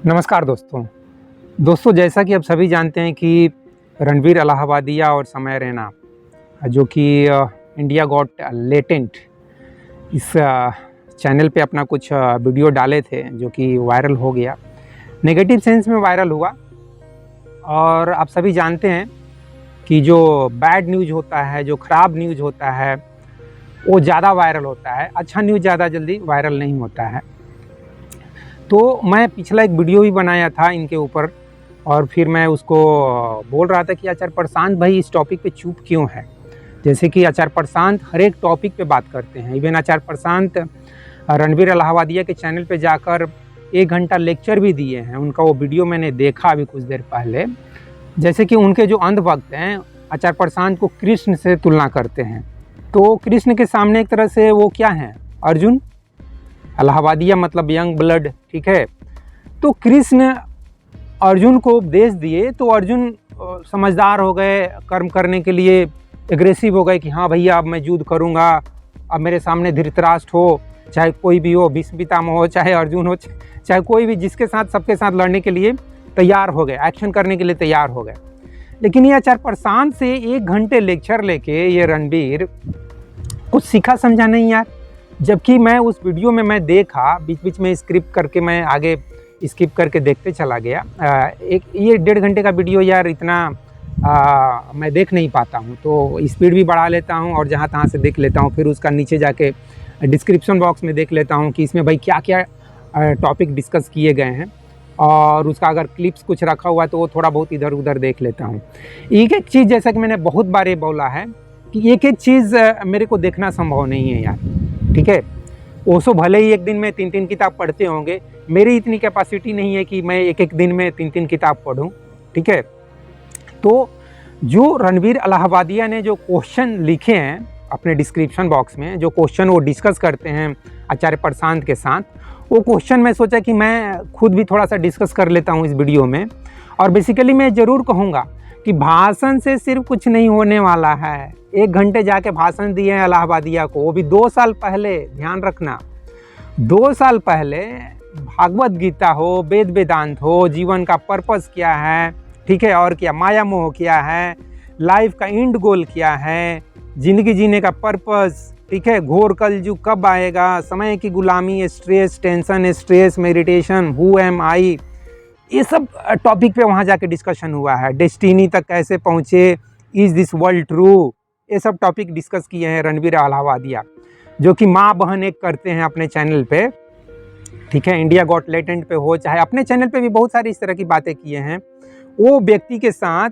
नमस्कार दोस्तों जैसा कि आप सभी जानते हैं कि रणवीर अलाहाबादिया और समय रैना जो कि इंडिया गॉट लेटेंट इस चैनल पे अपना कुछ वीडियो डाले थे जो कि वायरल हो गया, नेगेटिव सेंस में वायरल हुआ। और आप सभी जानते हैं कि जो बैड न्यूज़ होता है, जो ख़राब न्यूज़ होता है वो ज़्यादा वायरल होता है, अच्छा न्यूज़ ज़्यादा जल्दी वायरल नहीं होता है। तो मैं पिछला एक वीडियो भी बनाया था इनके ऊपर और फिर मैं उसको बोल रहा था कि आचार्य प्रशांत भाई इस टॉपिक पे चुप क्यों है। जैसे कि आचार्य प्रशांत हर एक टॉपिक पे बात करते हैं। इवन आचार्य प्रशांत रणवीर अलाहाबादिया के चैनल पे जाकर 1 घंटा लेक्चर भी दिए हैं। उनका वो वीडियो मैंने देखा अभी कुछ देर पहले। जैसे कि उनके जो अंधभक्त हैं आचार्य प्रशांत को कृष्ण से तुलना करते हैं। तो कृष्ण के सामने एक तरह से वो क्या हैं, अर्जुन। अलाहाबादिया मतलब यंग ब्लड, ठीक है। तो कृष्ण अर्जुन को उपदेश दिए तो अर्जुन समझदार हो गए, कर्म करने के लिए एग्रेसिव हो गए कि हाँ भैया अब मैं युद्ध करूँगा, अब मेरे सामने धृतराष्ट्र हो, चाहे कोई भी हो, भीष्म पितामह हो, चाहे अर्जुन हो, चाहे कोई भी, जिसके साथ सबके साथ लड़ने के लिए तैयार हो गए, एक्शन करने के लिए तैयार हो गए। लेकिन ये आचार्य प्रशांत से 1 घंटे लेक्चर लेके ये रणवीर कुछ सीखा समझा नहीं यार। जबकि मैं उस वीडियो में मैं देखा, बीच बीच में स्क्रिप्ट करके मैं आगे स्किप करके देखते चला गया। एक ये 1.5 घंटे का वीडियो यार इतना मैं देख नहीं पाता हूँ, तो स्पीड भी बढ़ा लेता हूँ और जहाँ तहाँ से देख लेता हूँ। फिर उसका नीचे जाके डिस्क्रिप्शन बॉक्स में देख लेता हूँ कि इसमें भाई क्या क्या टॉपिक डिस्कस किए गए हैं, और उसका अगर क्लिप्स कुछ रखा हुआ है तो वो थोड़ा बहुत इधर उधर देख लेता हूँ। एक एक चीज़, जैसा कि मैंने बहुत बार ये बोला है कि एक एक चीज़ मेरे को देखना संभव नहीं है यार, ठीक है। ओशो भले ही एक दिन में 3-3 किताब पढ़ते होंगे, मेरी इतनी कैपेसिटी नहीं है कि मैं एक एक दिन में 3-3 किताब पढूं, ठीक है। तो जो रणवीर अलाहाबादिया ने जो क्वेश्चन लिखे हैं अपने डिस्क्रिप्शन बॉक्स में, जो क्वेश्चन वो डिस्कस करते हैं आचार्य प्रशांत के साथ, वो क्वेश्चन मैं सोचा कि मैं खुद भी थोड़ा सा डिस्कस कर लेता हूँ इस वीडियो में। और बेसिकली मैं ज़रूर कहूँगा कि भाषण से सिर्फ कुछ नहीं होने वाला है। 1 घंटे जाके भाषण दिए हैं अलाहाबादिया को, वो भी 2 साल पहले, ध्यान रखना 2 साल पहले। भागवत गीता हो, वेद वेदांत हो, जीवन का पर्पस क्या है, ठीक है, और क्या माया मोह क्या है, लाइफ का एंड गोल क्या है, जिंदगी जीने का पर्पस, ठीक है, घोर कलयुग कब आएगा, समय की गुलामी, stress, tension, stress, meditation, who am I, ये सब टॉपिक पे वहाँ जाके डिस्कशन हुआ है। डेस्टिनी तक कैसे पहुँचे, इज़ दिस वर्ल्ड ट्रू, ये सब टॉपिक डिस्कस किए हैं रणवीर अलाहाबादिया, जो कि माँ बहन एक करते हैं अपने चैनल पे, ठीक है। इंडिया गॉट लेटेंट पे हो, चाहे अपने चैनल पे भी बहुत सारी इस तरह की बातें किए हैं। वो व्यक्ति के साथ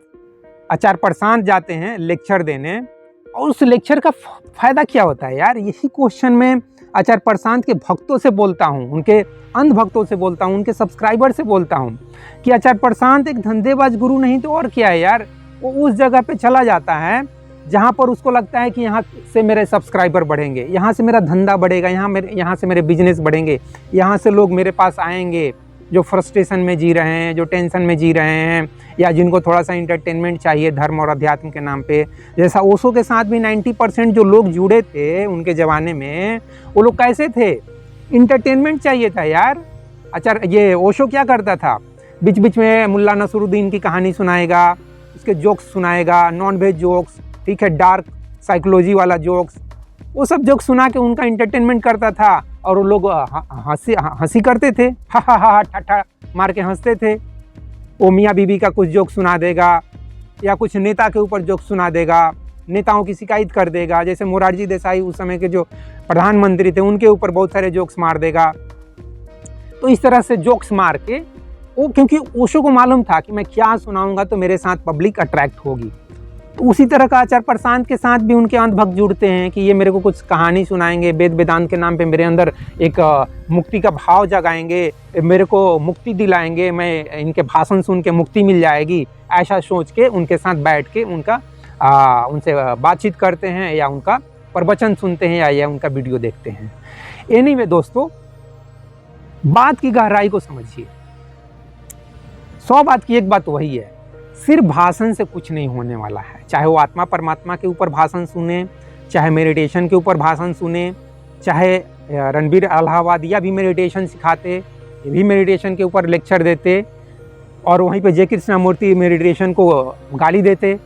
आचार्य प्रशांत जाते हैं लेक्चर देने, और उस लेक्चर का फ़ायदा क्या होता है यार। यही क्वेश्चन में आचार्य प्रशांत के भक्तों से बोलता हूँ, उनके अंध भक्तों से बोलता हूँ, उनके सब्सक्राइबर से बोलता हूँ कि आचार्य प्रशांत एक धंधेबाज गुरु नहीं तो और क्या है यार। वो उस जगह पे चला जाता है जहाँ पर उसको लगता है कि यहाँ से मेरे सब्सक्राइबर बढ़ेंगे, यहाँ से मेरा धंधा बढ़ेगा, यहाँ से मेरे बिजनेस बढ़ेंगे, यहाँ से लोग मेरे पास आएंगे जो फ्रस्ट्रेशन में जी रहे हैं, जो टेंशन में जी रहे हैं, या जिनको थोड़ा सा इंटरटेनमेंट चाहिए धर्म और अध्यात्म के नाम पे। जैसा ओशो के साथ भी 90% जो लोग जुड़े थे उनके ज़माने में, वो लोग कैसे थे, इंटरटेनमेंट चाहिए था यार। अच्छा, ये ओशो क्या करता था, बीच बीच में मुल्ला नसरुद्दीन की कहानी सुनाएगा, उसके जोक्स सुनाएगा, नॉन वेज जोक्स, ठीक है, डार्क साइकोलॉजी वाला जोक्स, वो सब जोक्स सुना के उनका इंटरटेनमेंट करता था। और वो लोग हंसी करते थे, हा हा हा ठा मार के हंसते थे। वो मियाँ बीबी का कुछ जोक सुना देगा, या कुछ नेता के ऊपर जोक सुना देगा, नेताओं की शिकायत कर देगा। जैसे मोरारजी देसाई उस समय के जो प्रधानमंत्री थे उनके ऊपर बहुत सारे जोक्स मार देगा। तो इस तरह से जोक्स मार के वो, क्योंकि ओशो को मालूम था कि मैं क्या सुनाऊंगा तो मेरे साथ पब्लिक अट्रैक्ट होगी। तो उसी तरह का आचार्य प्रशांत के साथ भी उनके अंधभक्त जुड़ते हैं कि ये मेरे को कुछ कहानी सुनाएंगे, वेद वेदांत के नाम पे मेरे अंदर एक मुक्ति का भाव जगाएंगे, मेरे को मुक्ति दिलाएंगे, मैं इनके भाषण सुन के मुक्ति मिल जाएगी, ऐसा सोच के उनके साथ बैठ के उनसे बातचीत करते हैं, या उनका प्रवचन सुनते हैं, या उनका वीडियो देखते हैं। एनीवे दोस्तों, बात की गहराई को समझिए। 100 बात की एक बात वही है, सिर्फ भाषण से कुछ नहीं होने वाला है। चाहे वो आत्मा परमात्मा के ऊपर भाषण सुने, चाहे मेडिटेशन के ऊपर भाषण सुने, चाहे रणवीर अलाहाबादिया भी मेडिटेशन सिखाते, ये भी मेडिटेशन के ऊपर लेक्चर देते, और वहीं पे जय कृष्णमूर्ति मेडिटेशन को गाली देते।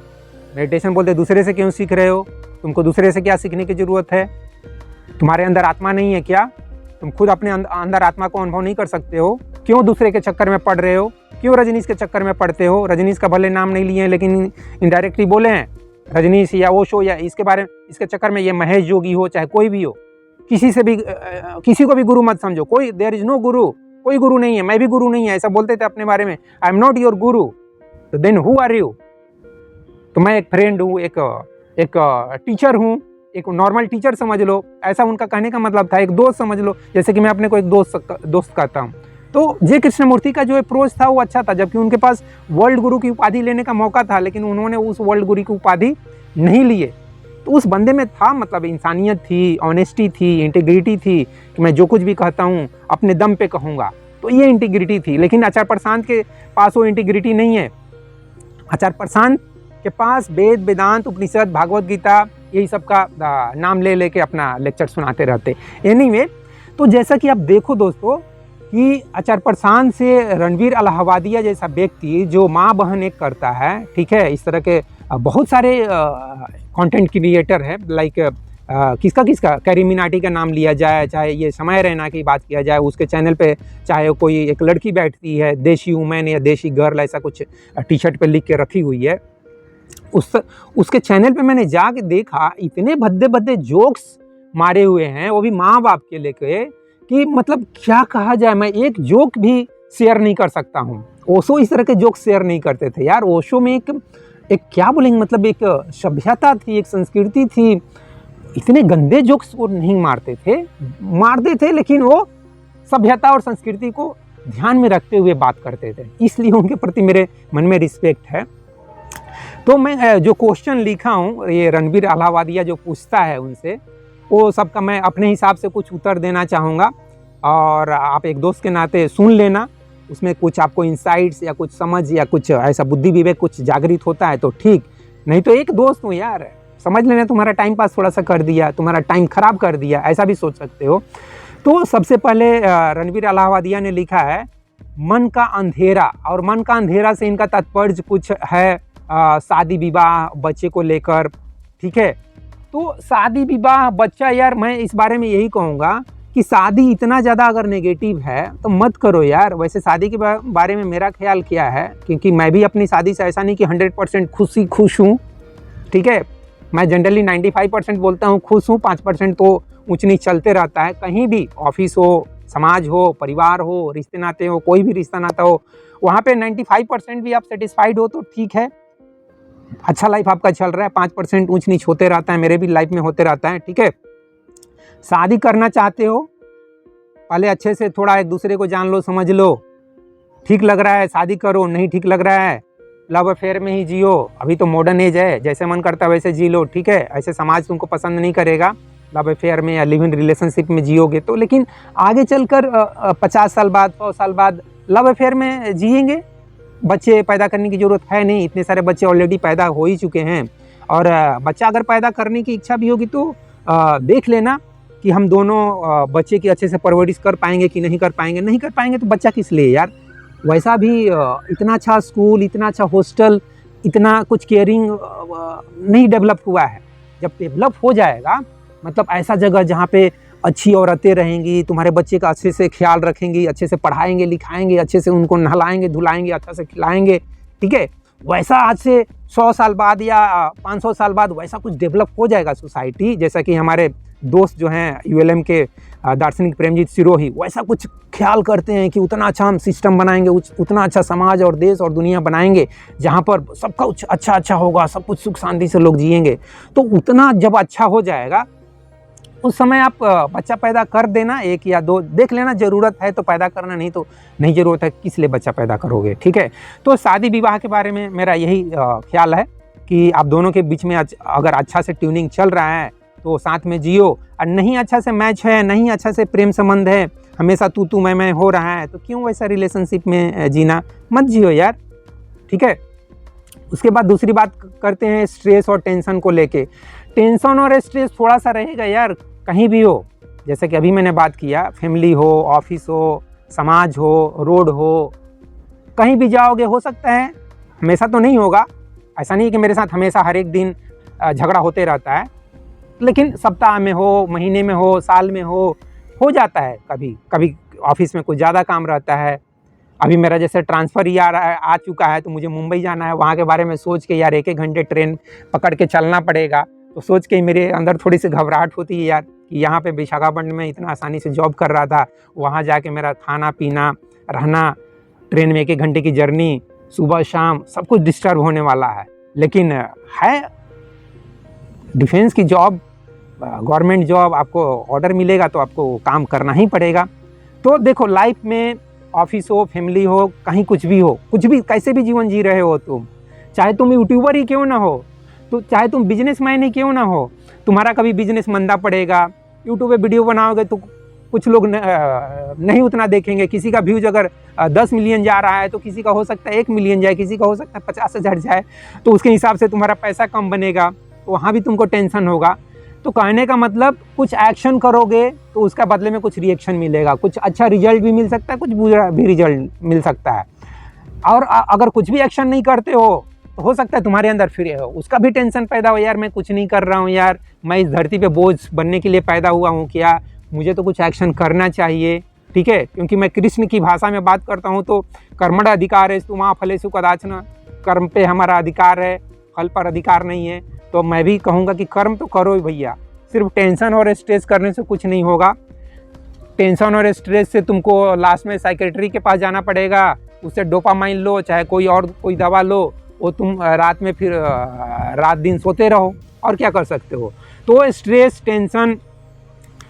मेडिटेशन बोलते दूसरे से क्यों सीख रहे हो, तुमको दूसरे से क्या सीखने की ज़रूरत है, तुम्हारे अंदर आत्मा नहीं है क्या, तुम खुद अपने अंदर आत्मा को अनुभव नहीं कर सकते हो, क्यों दूसरे के चक्कर में पड़ रहे हो, क्यों रजनीश के चक्कर में पड़ते हो। रजनीश का भले नाम नहीं लिए हैं लेकिन इनडायरेक्टली बोले हैं, रजनीश या ओशो या इसके बारे में, इसके चक्कर में ये महेश योगी हो चाहे कोई भी हो, किसी से भी किसी को भी गुरु मत समझो। कोई देयर इज नो गुरु, कोई गुरु नहीं है, मैं भी गुरु नहीं है, ऐसा बोलते थे अपने बारे में, आई एम नॉट योर गुरु। तो देन हु आर यू। तो मैं एक फ्रेंड हूँ, एक टीचर हूँ, एक नॉर्मल टीचर समझ लो, ऐसा उनका कहने का मतलब था। एक दोस्त समझ लो, जैसे कि मैं अपने को एक दोस्त कहता हूँ। तो जय कृष्णमूर्ति का जो अप्रोच था वो अच्छा था, जबकि उनके पास वर्ल्ड गुरु की उपाधि लेने का मौका था, लेकिन उन्होंने उस वर्ल्ड गुरु की उपाधि नहीं लिए। तो उस बंदे में था मतलब इंसानियत थी, ऑनेस्टी थी, इंटीग्रिटी थी, कि मैं जो कुछ भी कहता हूँ अपने दम पे कहूँगा, तो ये इंटीग्रिटी थी। लेकिन आचार्य प्रशांत के पास वो इंटीग्रिटी नहीं है। आचार्य प्रशांत के पास वेद, वेदांत, उपनिषद, भागवत गीता, यही सब का नाम ले लेके अपना लेक्चर सुनाते रहते। एनीवे, तो जैसा कि आप देखो दोस्तों कि आचार्य प्रशांत से रणवीर अलाहाबादिया जैसा व्यक्ति जो माँ बहन एक करता है, ठीक है, इस तरह के बहुत सारे कंटेंट क्रिएटर है, लाइक किसका कैरी मिनाटी का नाम लिया जाए, चाहे ये समय रैना की बात किया जाए, उसके चैनल पे चाहे कोई एक लड़की बैठती है, देशी वुमेन या देशी गर्ल ऐसा कुछ टी शर्ट पे लिख के रखी हुई है, उसके चैनल पे मैंने जाके देखा, इतने भद्दे भद्दे जोक्स मारे हुए हैं, वो भी माँ बाप के लेके, कि मतलब क्या कहा जाए, मैं एक जोक भी शेयर नहीं कर सकता हूँ। ओशो इस तरह के जोक शेयर नहीं करते थे यार। ओशो में एक क्या बोलेंगे, मतलब एक सभ्यता थी, एक संस्कृति थी। इतने गंदे जोक्स वो नहीं मारते थे, लेकिन वो सभ्यता और संस्कृति को ध्यान में रखते हुए बात करते थे, इसलिए उनके प्रति मेरे मन में रिस्पेक्ट है। तो मैं जो क्वेश्चन लिखा हूँ, ये रणवीर अलाहाबादिया जो पूछता है उनसे, वो सबका मैं अपने हिसाब से कुछ उत्तर देना चाहूँगा, और आप एक दोस्त के नाते सुन लेना। उसमें कुछ आपको इंसाइट्स या कुछ समझ या कुछ ऐसा बुद्धि विवेक कुछ जागृत होता है तो ठीक, नहीं तो एक दोस्त हूँ यार, समझ लेना तुम्हारा टाइम पास थोड़ा सा कर दिया, तुम्हारा टाइम खराब कर दिया, ऐसा भी सोच सकते हो। तो सबसे पहले रणवीर अलाहाबादिया ने लिखा है मन का अंधेरा, और मन का अंधेरा से इनका तात्पर्य कुछ है शादी विवाह, बच्चे को लेकर, ठीक है। तो शादी विवाह, बच्चा, यार मैं इस बारे में यही कहूँगा कि शादी इतना ज़्यादा अगर नेगेटिव है तो मत करो यार। वैसे शादी के बारे में मेरा ख्याल क्या है, क्योंकि मैं भी अपनी शादी से ऐसा नहीं कि 100% खुश हूँ, ठीक है। मैं जनरली 95% बोलता हूँ खुश हूँ, 5% तो ऊंच नीच चलते रहता है। कहीं भी ऑफिस हो, समाज हो, परिवार हो, रिश्ते नाते हो, कोई भी रिश्ता नाता हो, वहाँ पे 95% भी आप सेटिस्फाइड हो तो ठीक है, अच्छा लाइफ आपका चल रहा है। 5% ऊंच नीच होते रहता है, मेरे भी लाइफ में होते रहता है, ठीक है। शादी करना चाहते हो, पहले अच्छे से थोड़ा एक दूसरे को जान लो, समझ लो, ठीक लग रहा है शादी करो, नहीं ठीक लग रहा है लव अफेयर में ही जियो। अभी तो मॉडर्न एज है, जैसे मन करता है वैसे जी लो, ठीक है। ऐसे समाज तुमको पसंद नहीं करेगा, लव अफेयर में या लिव इन रिलेशनशिप में जियोगे तो, लेकिन आगे चलकर 50 साल बाद, 100 साल बाद लव अफेयर में जिएंगे। बच्चे पैदा करने की ज़रूरत है नहीं, इतने सारे बच्चे ऑलरेडी पैदा हो ही चुके हैं। और बच्चा अगर पैदा करने की इच्छा भी होगी तो देख लेना कि हम दोनों बच्चे की अच्छे से परवरिश कर पाएंगे कि नहीं कर पाएंगे। नहीं कर पाएंगे तो बच्चा किस लिए यार। वैसा भी इतना अच्छा स्कूल, इतना अच्छा हॉस्टल, इतना कुछ केयरिंग नहीं डेवलप हुआ है। जब डेवलप हो जाएगा, मतलब ऐसा जगह जहाँ पे अच्छी औरतें रहेंगी, तुम्हारे बच्चे का अच्छे से ख्याल रखेंगी, अच्छे से पढ़ाएंगे लिखाएंगे, अच्छे से उनको नहलाएंगे धुलाएंगे, अच्छा से खिलाएंगे, ठीक है। वैसा आज से 100 साल बाद या 500 साल बाद वैसा कुछ डेवलप हो जाएगा सोसाइटी, जैसा कि हमारे दोस्त जो हैं ULM के दार्शनिक प्रेमजीत सिरोही वैसा कुछ ख्याल करते हैं कि उतना अच्छा हम सिस्टम बनाएंगे, उतना अच्छा समाज और देश और दुनिया बनाएंगे जहाँ पर सब कुछ अच्छा होगा, सब कुछ सुख शांति से लोग जिएंगे। तो उतना जब अच्छा हो जाएगा उस समय आप बच्चा पैदा कर देना, 1 या 2 देख लेना, ज़रूरत है तो पैदा करना, नहीं तो नहीं ज़रूरत है, किस लिए बच्चा पैदा करोगे, ठीक है। तो शादी विवाह के बारे में मेरा यही ख्याल है कि आप दोनों के बीच में अगर अच्छा से ट्यूनिंग चल रहा है तो साथ में जियो, और नहीं अच्छा से मैच है, नहीं अच्छा से प्रेम संबंध है, हमेशा तू मैं हो रहा है, तो क्यों वैसा रिलेशनशिप में जीना, मत जियो यार, ठीक है। उसके बाद दूसरी बात करते हैं स्ट्रेस और टेंशन को लेके। टेंशन और स्ट्रेस थोड़ा सा रहेगा यार, कहीं भी हो, जैसे कि अभी मैंने बात किया, फैमिली हो, ऑफिस हो, समाज हो, रोड हो, कहीं भी जाओगे हो सकता है, हमेशा तो नहीं होगा, ऐसा नहीं कि मेरे साथ हमेशा हर एक दिन झगड़ा होते रहता है, लेकिन सप्ताह में हो, महीने में हो, साल में हो जाता है। कभी कभी ऑफिस में कुछ ज़्यादा काम रहता है। अभी मेरा जैसे ट्रांसफ़र ही आ चुका है, तो मुझे मुंबई जाना है, वहाँ के बारे में सोच के यार 1-1 घंटे ट्रेन पकड़ के चलना पड़ेगा, तो सोच के मेरे अंदर थोड़ी सी घबराहट होती है यार कि यहाँ पे विशाखापट्टनम में इतना आसानी से जॉब कर रहा था, वहाँ जाके मेरा खाना पीना रहना, ट्रेन में 1-1 घंटे की जर्नी, सुबह शाम सब कुछ डिस्टर्ब होने वाला है। लेकिन है डिफेंस की जॉब, गवर्नमेंट जॉब, आपको ऑर्डर मिलेगा तो आपको काम करना ही पड़ेगा। तो देखो लाइफ में ऑफिस हो, फैमिली हो, कहीं कुछ भी कैसे भी जीवन जी रहे हो तुम, चाहे तुम यूट्यूबर ही क्यों ना हो, तो चाहे तुम बिजनेसमैन ही क्यों ना हो, तुम्हारा कभी बिजनेस मंदा पड़ेगा। यूट्यूब पे वीडियो बनाओगे तो कुछ लोग नहीं उतना देखेंगे, किसी का व्यूज अगर 10 मिलियन जा रहा है तो किसी का हो सकता है 1 मिलियन जाए, किसी का हो सकता है 50,000 जाए, तो उसके हिसाब से तुम्हारा पैसा कम बनेगा, तो वहाँ भी तुमको टेंशन होगा। तो कहने का मतलब कुछ एक्शन करोगे तो उसका बदले में कुछ रिएक्शन मिलेगा, कुछ अच्छा रिजल्ट भी मिल सकता है, कुछ बुरा भी रिजल्ट मिल सकता है। और अगर कुछ भी एक्शन नहीं करते हो सकता है तुम्हारे अंदर फिर उसका भी टेंशन पैदा हो, यार मैं कुछ नहीं कर रहा हूँ, यार मैं इस धरती पे बोझ बनने के लिए पैदा हुआ हूँ क्या, मुझे तो कुछ एक्शन करना चाहिए। ठीक है, क्योंकि मैं कृष्ण की भाषा में बात करता हूँ, तो कर्मण अधिकार है तुमा फलेषु कदाचन, कर्म पे हमारा अधिकार है, फल पर अधिकार नहीं है। तो मैं भी कहूँगा कि कर्म तो करो ही भैया, सिर्फ टेंशन और स्ट्रेस करने से कुछ नहीं होगा। टेंशन और स्ट्रेस से तुमको लास्ट में साइकेट्री के पास जाना पड़ेगा, उससे डोपामाइन लो, चाहे कोई दवा लो, वो तुम रात में फिर रात दिन सोते रहो, और क्या कर सकते हो। तो स्ट्रेस टेंशन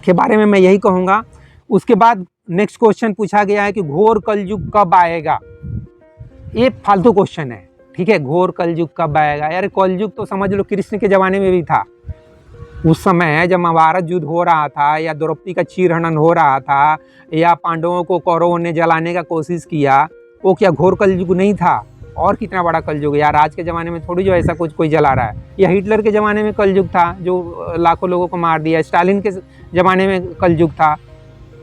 के बारे में मैं यही कहूँगा। उसके बाद नेक्स्ट क्वेश्चन पूछा गया है कि घोर कलयुग कब आएगा। ये फालतू क्वेश्चन है, ठीक है। घोर कलयुग कब आएगा, यार कलयुग तो समझ लो कृष्ण के ज़माने में भी था। उस समय जब महाभारत युद्ध हो रहा था, या द्रौपदी का चीरहरण हो रहा था, या पांडवों को कौरवों ने जलाने का कोशिश किया, वो क्या घोर कलयुग नहीं था। और कितना बड़ा कलयुग यार, आज के ज़माने में थोड़ी जो ऐसा कुछ कोई जला रहा है। या हिटलर के ज़माने में कलयुग था जो लाखों लोगों को मार दिया, स्टालिन के ज़माने में कलयुग था,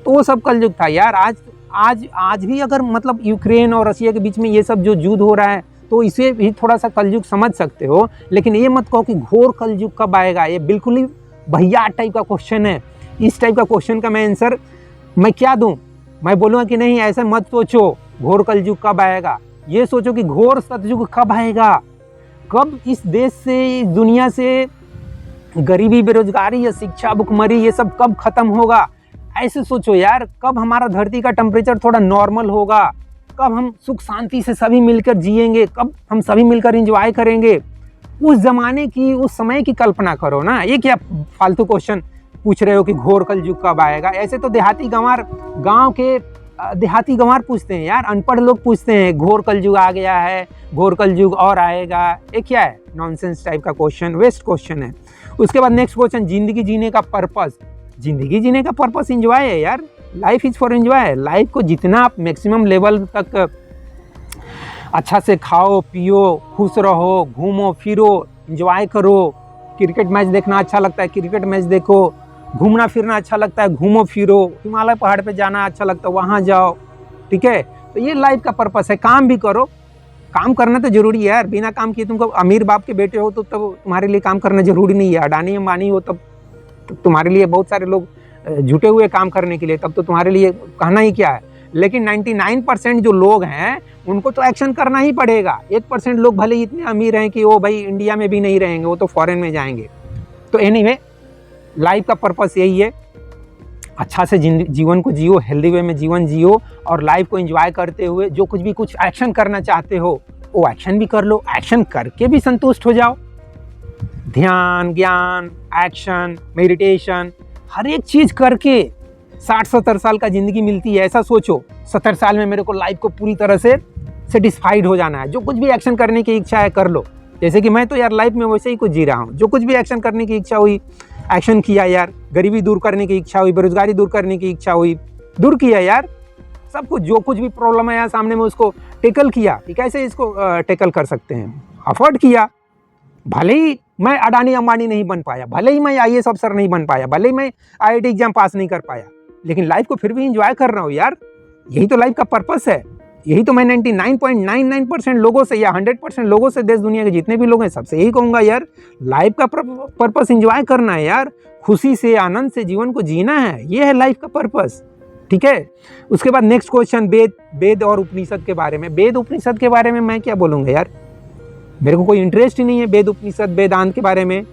तो वो सब कलयुग था यार। आज भी अगर मतलब यूक्रेन और रशिया के बीच में ये सब जो युद्ध हो रहा है, तो इसे भी थोड़ा सा कलयुग समझ सकते हो। लेकिन ये मत कहो कि घोर कलयुग कब आएगा, ये बिल्कुल ही भैया टाइप का क्वेश्चन है। इस टाइप का क्वेश्चन का मैं आंसर मैं क्या दूं, मैं बोलूँगा कि नहीं ऐसे मत सोचो घोर कलयुग कब आएगा, ये सोचो कि घोर सतयुग कब आएगा, कब इस देश से, इस दुनिया से गरीबी, बेरोजगारी या शिक्षा, भुखमरी ये सब कब खत्म होगा। ऐसे सोचो यार, कब हमारा धरती का टेम्परेचर थोड़ा नॉर्मल होगा, कब हम सुख शांति से सभी मिलकर जिएंगे, कब हम सभी मिलकर एंजॉय करेंगे। उस जमाने की, उस समय की कल्पना करो ना। ये क्या फालतू क्वेश्चन पूछ रहे हो कि घोर कलयुग कब आएगा। ऐसे तो देहाती गंवार, गांव के देहाती गंवार पूछते हैं यार, अनपढ़ लोग पूछते हैं घोर कलयुग आ गया है, घोर कलयुग और आएगा। ये क्या है, नॉनसेंस टाइप का क्वेश्चन, वेस्ट क्वेश्चन है। उसके बाद नेक्स्ट क्वेश्चन, जिंदगी जीने का पर्पस। जिंदगी जीने का पर्पस एंजॉय है यार, life is for enjoy. Life को जितना आप मैक्सिमम लेवल तक अच्छा से खाओ पियो, खुश रहो, घूमो फिरो, एंजॉय करो। क्रिकेट मैच देखना अच्छा लगता है, क्रिकेट मैच देखो। घूमना फिरना अच्छा लगता है, घूमो फिरो। हिमालय पहाड़ पे जाना अच्छा लगता है, वहाँ जाओ। ठीक है, तो ये लाइफ का पर्पस है। काम भी करो, काम करना तो जरूरी है यार। बिना काम किए तुमको अमीर बाप के बेटे हो तो तब तुम्हारे लिए काम करना जरूरी नहीं है। अडानी अंबानी हो तब तुम्हारे लिए बहुत सारे लोग जुटे हुए काम करने के लिए, तब तो तुम्हारे लिए कहना ही क्या है। लेकिन 99% जो लोग हैं उनको तो एक्शन करना ही पड़ेगा। 1% लोग भले ही इतने अमीर हैं कि वो भाई इंडिया में भी नहीं रहेंगे, वो तो फॉरेन में जाएंगे। तो एनीवे, लाइफ का पर्पस यही है, अच्छा से जीवन को जियो, हेल्दी वे में जीवन जियो, और लाइफ को एंजॉय करते हुए जो कुछ एक्शन करना चाहते हो वो एक्शन भी कर लो। एक्शन करके भी संतुष्ट हो जाओ। ध्यान, ज्ञान, एक्शन, मेडिटेशन, हर एक चीज़ करके 60-70 साल का ज़िंदगी मिलती है। ऐसा सोचो 70 साल में मेरे को लाइफ को पूरी तरह से सेटिस्फाइड हो जाना है। जो कुछ भी एक्शन करने की इच्छा है कर लो। जैसे कि मैं तो यार लाइफ में वैसे ही कुछ जी रहा हूँ। जो कुछ भी एक्शन करने की इच्छा हुई एक्शन किया यार। गरीबी दूर करने की इच्छा हुई, बेरोजगारी दूर करने की इच्छा हुई, दूर किया यार। सब कुछ, जो कुछ भी प्रॉब्लम है यार सामने में, उसको टैकल किया कि कैसे इसको टैकल कर सकते हैं, अफोर्ड किया। भले ही मैं अडानी अंबानी नहीं बन पाया, भले ही मैं IAS अफसर नहीं बन पाया, भले ही मैं IIT एग्जाम पास नहीं कर पाया, लेकिन लाइफ को फिर भी एंजॉय कर रहा हूँ यार। यही तो लाइफ का पर्पस है। यही तो मैं 99.99% लोगों से या 100% लोगों से, देश दुनिया के जितने भी लोग हैं सबसे यही कहूँगा यार, लाइफ का पर्पस एंजॉय करना है यार, खुशी से आनंद से जीवन को जीना है, ये है लाइफ का पर्पस। ठीक है। उसके बाद नेक्स्ट क्वेश्चन, वेद और उपनिषद के बारे में। वेद उपनिषद के बारे में मैं क्या बोलूँगा यार, मेरे को कोई इंटरेस्ट ही नहीं है वेद उपनिषद वेदांत के बारे में,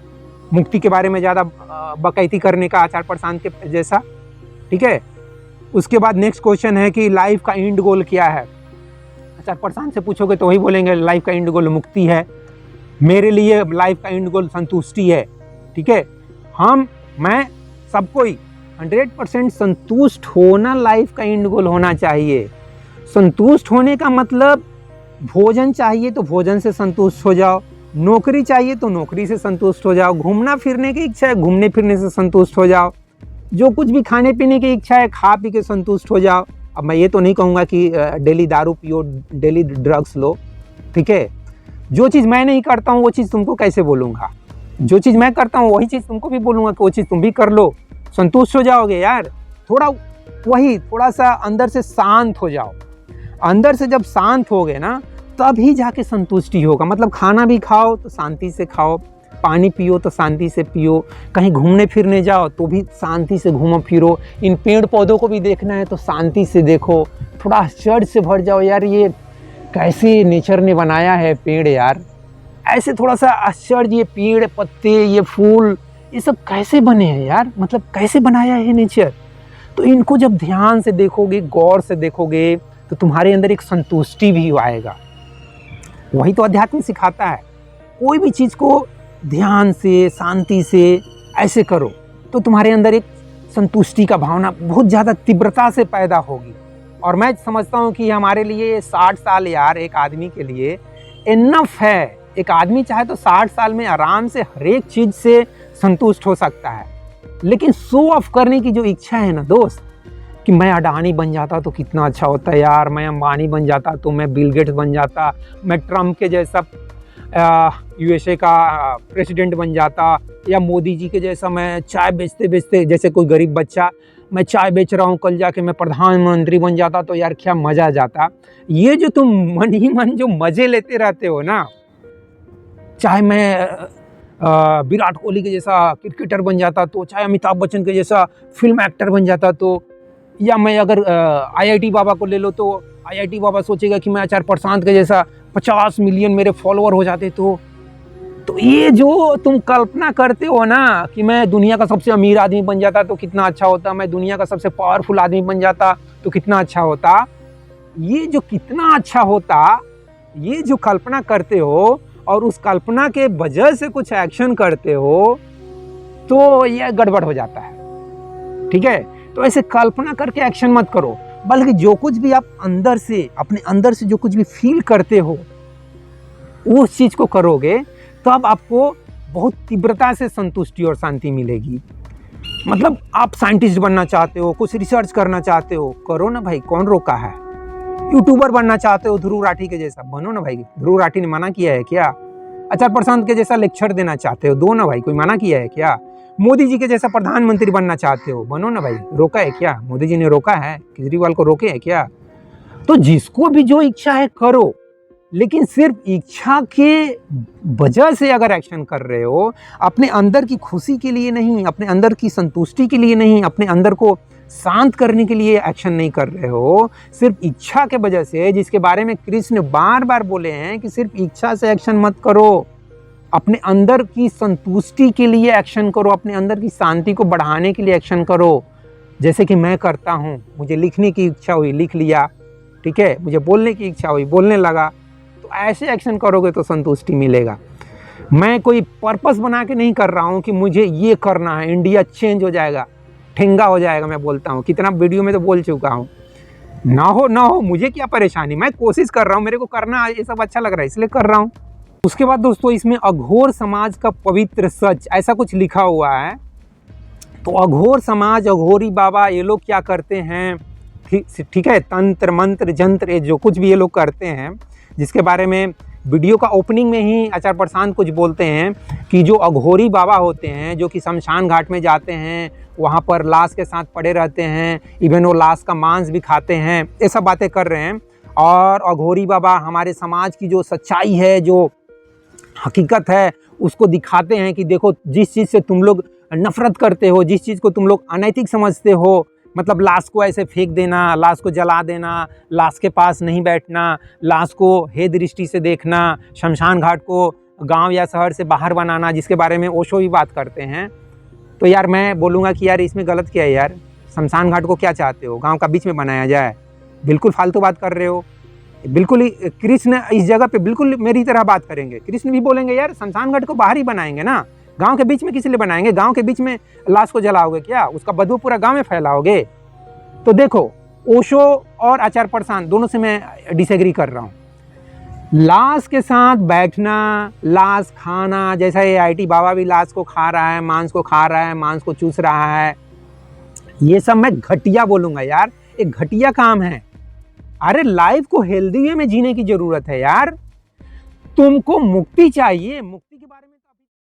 मुक्ति के बारे में ज़्यादा बकैती करने का आचार प्रशांत के जैसा। ठीक है। उसके बाद नेक्स्ट क्वेश्चन है कि लाइफ का एंड गोल क्या है। आचार प्रशांत से पूछोगे तो वही बोलेंगे लाइफ का एंड गोल मुक्ति है। मेरे लिए लाइफ का एंड गोल संतुष्टि है। ठीक है। मैं सबको ही 100% संतुष्ट होना लाइफ का एंड गोल होना चाहिए। संतुष्ट होने का मतलब भोजन चाहिए तो भोजन से संतुष्ट हो जाओ, नौकरी चाहिए तो नौकरी से संतुष्ट हो जाओ, घूमना फिरने की इच्छा है घूमने फिरने से संतुष्ट हो जाओ, जो कुछ भी खाने पीने की इच्छा है खा पी के संतुष्ट हो जाओ। अब मैं ये तो नहीं कहूँगा कि डेली दारू पियो, डेली ड्रग्स लो। ठीक है। जो चीज़ मैं नहीं करता हूँ वो चीज़ तुमको कैसे बोलूँगा, जो चीज़ मैं करता हूँ वही चीज़ तुमको भी बोलूँगा कि वो चीज़ तुम भी कर लो, संतुष्ट हो जाओगे यार। थोड़ा सा अंदर से शांत हो जाओ। अंदर से जब शांत होगे ना तभी जाके संतुष्टि होगा। मतलब खाना भी खाओ तो शांति से खाओ, पानी पियो तो शांति से पियो, कहीं घूमने फिरने जाओ तो भी शांति से घूमो फिरो, इन पेड़ पौधों को भी देखना है तो शांति से देखो, थोड़ा आश्चर्य से भर जाओ यार ये कैसे नेचर ने बनाया है पेड़ यार, ऐसे थोड़ा सा आश्चर्य, ये पेड़ पत्ते ये फूल ये सब कैसे बने हैं यार, मतलब कैसे बनाया है नेचर। तो इनको जब ध्यान से देखोगे, गौर से देखोगे तो तुम्हारे अंदर एक संतुष्टि भी आएगा। वही तो अध्यात्म सिखाता है। कोई भी चीज़ को ध्यान से शांति से ऐसे करो तो तुम्हारे अंदर एक संतुष्टि का भावना बहुत ज़्यादा तीव्रता से पैदा होगी। और मैं समझता हूँ कि हमारे लिए 60 साल यार एक आदमी के लिए इनफ है। एक आदमी चाहे तो 60 साल में आराम से हर एक चीज़ से संतुष्ट हो सकता है। लेकिन शो ऑफ करने की जो इच्छा है ना दोस्त, कि मैं अडानी बन जाता तो कितना अच्छा होता है यार, मैं अंबानी बन जाता तो मैं बिल गेट्स बन जाता, मैं ट्रम्प के जैसा यूएसए का प्रेसिडेंट बन जाता, या मोदी जी के जैसा मैं चाय बेचते बेचते, जैसे कोई गरीब बच्चा मैं चाय बेच रहा हूँ कल जाके मैं प्रधानमंत्री बन जाता तो यार क्या मज़ा आ जाता। ये जो तुम मन ही मन जो मज़े लेते रहते हो ना, चाहे मैं विराट कोहली के जैसा क्रिकेटर बन जाता तो, चाहे अमिताभ बच्चन के जैसा फिल्म एक्टर बन जाता तो, या मैं अगर आईआईटी बाबा को ले लो तो आईआईटी बाबा सोचेगा कि मैं आचार्य प्रशांत के जैसा 50 मिलियन मेरे फॉलोअर हो जाते तो ये जो तुम कल्पना करते हो ना कि मैं दुनिया का सबसे अमीर आदमी बन जाता तो कितना अच्छा होता, मैं दुनिया का सबसे पावरफुल आदमी बन जाता तो कितना अच्छा होता, ये जो कितना अच्छा होता, ये जो कल्पना करते हो और उस कल्पना के वजह से कुछ एक्शन करते हो तो यह गड़बड़ हो जाता है। ठीक है। तो ऐसे कल्पना करके एक्शन मत करो, बल्कि जो कुछ भी आप अंदर से, अपने अंदर से जो कुछ भी फील करते हो उस चीज़ को करोगे तब आपको बहुत तीव्रता से संतुष्टि और शांति मिलेगी। मतलब आप साइंटिस्ट बनना चाहते हो, कुछ रिसर्च करना चाहते हो, करो ना भाई, कौन रोका है। यूट्यूबर बनना चाहते हो ध्रुव राठी के जैसा, बनो ना भाई, ध्रुव राठी ने मना किया है क्या। आचार्य प्रशांत के जैसा लेक्चर देना चाहते हो, दो ना भाई, कोई मना किया है क्या। मोदी जी के जैसा प्रधानमंत्री बनना चाहते हो, बनो ना भाई, रोका है क्या, मोदी जी ने रोका है, केजरीवाल को रोके है क्या। तो जिसको भी जो इच्छा है करो, लेकिन सिर्फ इच्छा के वजह से अगर एक्शन कर रहे हो, अपने अंदर की खुशी के लिए नहीं, अपने अंदर की संतुष्टि के लिए नहीं, अपने अंदर को शांत करने के लिए एक्शन नहीं कर रहे हो, सिर्फ इच्छा के वजह से, जिसके बारे में कृष्ण बार बार बोले हैं कि सिर्फ इच्छा से एक्शन मत करो, अपने अंदर की संतुष्टि के लिए एक्शन करो, अपने अंदर की शांति को बढ़ाने के लिए एक्शन करो। जैसे कि मैं करता हूँ, मुझे लिखने की इच्छा हुई, लिख लिया। ठीक है। मुझे बोलने की इच्छा हुई, बोलने लगा। तो ऐसे एक्शन करोगे तो संतुष्टि मिलेगा। मैं कोई पर्पस बना के नहीं कर रहा हूँ कि मुझे ये करना है, इंडिया चेंज हो जाएगा, ठेंगा हो जाएगा। मैं बोलता हूँ, कितना वीडियो में तो बोल चुका हूँ, ना हो मुझे क्या परेशानी, मैं कोशिश कर रहा हूँ, मेरे को करना ये सब अच्छा लग रहा है इसलिए कर रहा हूँ। उसके बाद दोस्तों इसमें अघोर समाज का पवित्र सच ऐसा कुछ लिखा हुआ है। तो अघोर समाज, अघोरी बाबा, ये लोग क्या करते हैं, ठीक है, तंत्र मंत्र जंत्र ये जो कुछ भी ये लोग करते हैं, जिसके बारे में वीडियो का ओपनिंग में ही आचार्य प्रशांत कुछ बोलते हैं कि जो अघोरी बाबा होते हैं, जो कि शमशान घाट में जाते हैं वहाँ पर लाश के साथ पड़े रहते हैं, इवन वो लाश का मांस भी खाते हैं, ये सब बातें कर रहे हैं। और अघोरी बाबा हमारे समाज की जो सच्चाई है, जो हकीकत है, उसको दिखाते हैं कि देखो जिस चीज़ से तुम लोग नफरत करते हो, जिस चीज़ को तुम लोग अनैतिक समझते हो, मतलब लाश को ऐसे फेंक देना, लाश को जला देना, लाश के पास नहीं बैठना, लाश को हे दृष्टि से देखना, शमशान घाट को गांव या शहर से बाहर बनाना, जिसके बारे में ओशो भी बात करते हैं। तो यार मैं बोलूँगा कि यार इसमें गलत क्या है यार? शमशान घाट को क्या चाहते हो, गांव का बीच में बनाया जाए? बिल्कुल फालतू बात कर रहे हो। बिल्कुल ही कृष्ण इस जगह पे बिल्कुल मेरी तरह बात करेंगे। कृष्ण भी बोलेंगे यार शमशान घाट को बाहर ही बनाएंगे ना, गांव के बीच में किस लिए बनाएंगे? गांव के बीच में लाश को जलाओगे क्या? उसका बदबू पूरा गांव में फैलाओगे? तो देखो, ओशो और आचार्य प्रशांत दोनों से मैं डिसएग्री कर रहा हूँ। लाश के साथ बैठना, लाश खाना, जैसा ये आईटी बाबा भी लाश को खा रहा है, मांस को खा रहा है, मांस को चूस रहा है, ये सब मैं घटिया बोलूँगा यार। एक घटिया काम है। अरे लाइफ को हेल्दी वे में जीने की जरूरत है यार। तुमको मुक्ति चाहिए, मुक्ति के बारे में